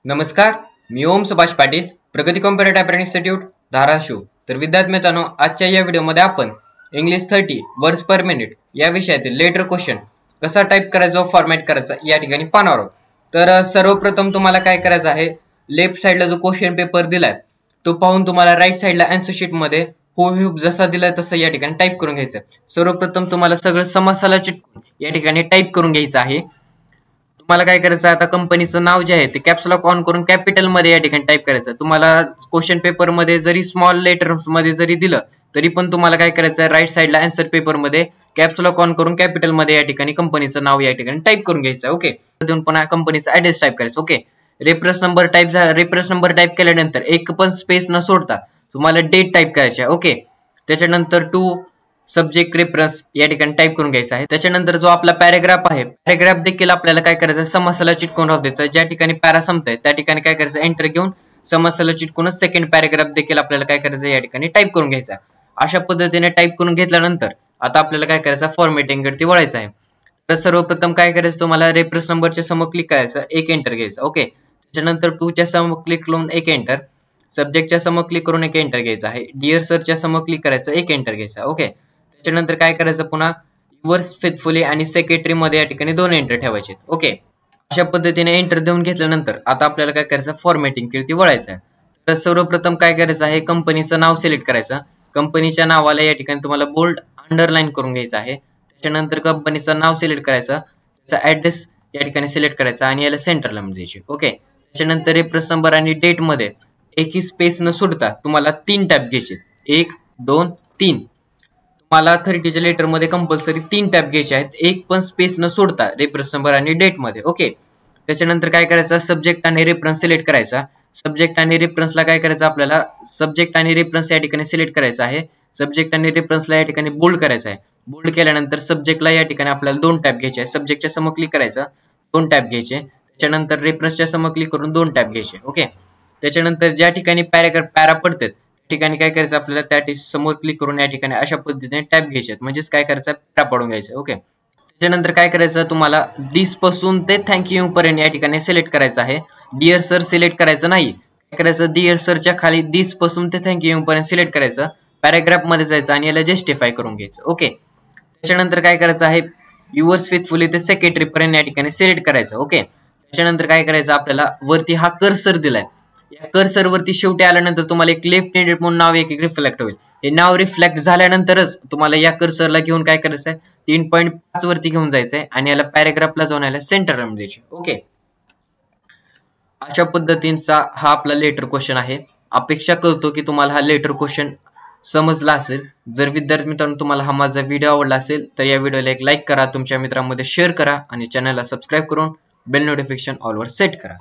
नमस्कार, मी ओम सुभाष पाटील, प्रगती computer typing institute Dharashiv. तर विद्यार्थी मित्रांनो, आजच्या या व्हिडिओमध्ये आपण इंग्लिश 30 वर्ड्स पर मिनिट या विषयातील लेटर क्वेश्चन कसा टाईप करायचा व फॉर्मॅट करायचा या ठिकाणी पाहणार आहोत. तर सर्वप्रथम तुम्हाला काय करायचं आहे, लेफ्ट साईडला जो क्वेश्चन पेपर दिलाय तो पाहून तुम्हाला राईट साईडला आन्सर शीट मध्ये हुबेहूब जसा दिलाय तसं या ठिकाणी टाईप करून घ्यायचं. सर्वप्रथम तुम्हाला सगळं समासाला चिटकून या ठिकाणी टाईप करून घ्यायचं आहे. तुम्हाला काय करायचं, आता कंपनीचं नाव जे आहे ते कॅप्स लॉक ऑन करून कॅपिटल मध्ये या ठिकाणी टाईप करायचं. तुम्हाला क्वेश्चन पेपर मध्ये जरी स्मॉल लेटर्स मध्ये जरी दिलं तरी पण तुम्हाला काय करायचं, राईट साईडला आन्सर पेपर मध्ये कॅप्स लॉक ऑन करून कॅपिटल मध्ये या ठिकाणी कंपनीचं नाव या ठिकाणी टाईप करून घ्यायचं. ओके, देऊन पुन्हा कंपनीचा ऍड्रेस टाईप करायचं. ओके, रेफरन्स नंबर टाईप केल्यानंतर एक पण स्पेस न सोडता तुम्हाला डेट टाईप करायची आहे. ओके, त्याच्यानंतर टू सब्जेक्ट रेफरन्स या ठिकाणी टाईप करून घ्यायचा आहे. त्याच्यानंतर जो आपला पॅराग्राफ आहे, पॅराग्राफ देखील आपल्याला काय करायचं, समासाला चिटकून राहू द्यायचं. ज्या ठिकाणी पॅरा संपतंय त्या ठिकाणी काय करायचं, एंटर घेऊन समासाला चिटकूनच सेकंड पॅराग्राफ देखील आपल्याला काय करायचं, या ठिकाणी टाईप करून घ्यायचा. अशा पद्धतीने टाईप करून घेतल्यानंतर आता आपल्याला काय करायचं, फॉर्मॅटिंग वरती वळायचं आहे. तर सर्वप्रथम काय करायचं, तुम्हाला रेफरन्स नंबरच्या समोर क्लिक करायचं, एक एंटर घ्यायचं. ओके, त्याच्यानंतर टूच्या समोर क्लिक करून एक एंटर, सब्जेक्टच्या समोर क्लिक करून एक एंटर घ्यायचा आहे. डिअर सरच्या समोर क्लिक करायचं, एक एंटर घ्यायचा. ओके, त्याच्यानंतर काय करायचं, पुन्हा युअर्स फेथफुली आणि सेक्रेटरी मध्ये या ठिकाणी 2 एंटर ठेवायचे. ओके, अशा पद्धतीने एंटर देऊन घेतल्यानंतर आता आपल्याला काय करायचं, फॉर्मॅटिंग वरती वळायचं आहे. तर सर्वप्रथम काय करायचं आहे, कंपनीचं नाव सिलेक्ट करायचं. कंपनीच्या नावाला या ठिकाणी तुम्हाला बोल्ड अंडरलाईन करून घ्यायचं आहे. त्याच्यानंतर कंपनीचं नाव सिलेक्ट करायचं, त्याचा ऍड्रेस या ठिकाणी सिलेक्ट करायचा आणि याला सेंटरला द्यायची. ओके, त्याच्यानंतर रेफरन्स नंबर आणि डेट मध्ये एकही स्पेस न सोडता तुम्हाला 3 टॅब घ्यायचे, 1 2 3. मला 30च्या लेटर मध्ये कंपल्सरी 3 टॅब घ्यायचे आहेत, एक पण स्पेस न सोडता रेफरन्स नंबर आणि डेट मध्ये. ओके, त्याच्यानंतर काय करायचं, सब्जेक्ट आणि रेफरन्स सिलेक्ट करायचा. सब्जेक्ट आणि रेफरन्सला काय करायचं, आपल्याला सब्जेक्ट आणि रेफरन्स या ठिकाणी सिलेक्ट करायचं आहे. सब्जेक्ट आणि रेफरन्सला या ठिकाणी बोल्ड करायचं आहे. बोल्ड केल्यानंतर सब्जेक्टला या ठिकाणी आपल्याला 2 टॅब घ्यायचे आहे. सब्जेक्टच्या समोर क्लिक करायचं, 2 टॅब घ्यायचे. त्याच्यानंतर रेफरन्सच्या समोर क्लिक करून 2 टॅब घ्यायचे. ओके, त्याच्यानंतर ज्या ठिकाणी पॅरा पडतात ठिकाणी काय करायचं, आपल्याला त्या समोर क्लिक करून या ठिकाणी अशा पद्धतीने टॅप घ्यायचे, म्हणजेच काय करायचं, पॅरा पडून घ्यायचं. ओके, त्याच्यानंतर काय करायचं, तुम्हाला दिस पासून ते थँक्यू पर्यंत या ठिकाणी सिलेक्ट करायचं आहे. डिअर सर सिलेक्ट करायचं नाही. काय करायचं, डिअर सरच्या खाली दिस पासून ते थँक्यू पर्यंत सिलेक्ट करायचं, पॅराग्राफ मध्ये जायचं आणि याला जस्टिफाय करून घ्यायचं. ओके, त्याच्यानंतर काय करायचं आहे, युअर्स फेथफुली ते सेक्रेटरी पर्यंत या ठिकाणी सिलेक्ट करायचं. ओके, त्याच्यानंतर काय करायचं, आपल्याला वरती हा कर्सर दिलाय, या कर्सर वरती शेवटी आल्यानंतर तुम्हाला एक लेफ्ट हँडेड म्हणून नाव एक रिफ्लेक्ट होईल. हे नाव रिफ्लेक्ट झाल्यानंतरच तुम्हाला या कर्सरला घेऊन काय करायचं आहे, 3.5 वरती घेऊन जायचंय आणि याला पॅराग्राफला जाऊन याला सेंटरला द्यायचे. ओके, अशा पद्धतीचा हा आपला लेटर क्वेश्चन आहे. अपेक्षा करतो की तुम्हाला हा लेटर क्वेश्चन समजला असेल. जर विद्यार्थी मित्रांनो तुम्हाला हा माझा व्हिडिओ आवडला असेल तर या व्हिडिओला एक लाईक करा, तुमच्या मित्रांमध्ये शेअर करा आणि चॅनलला सबस्क्राईब करून बेल नोटिफिकेशन ऑल वर सेट करा.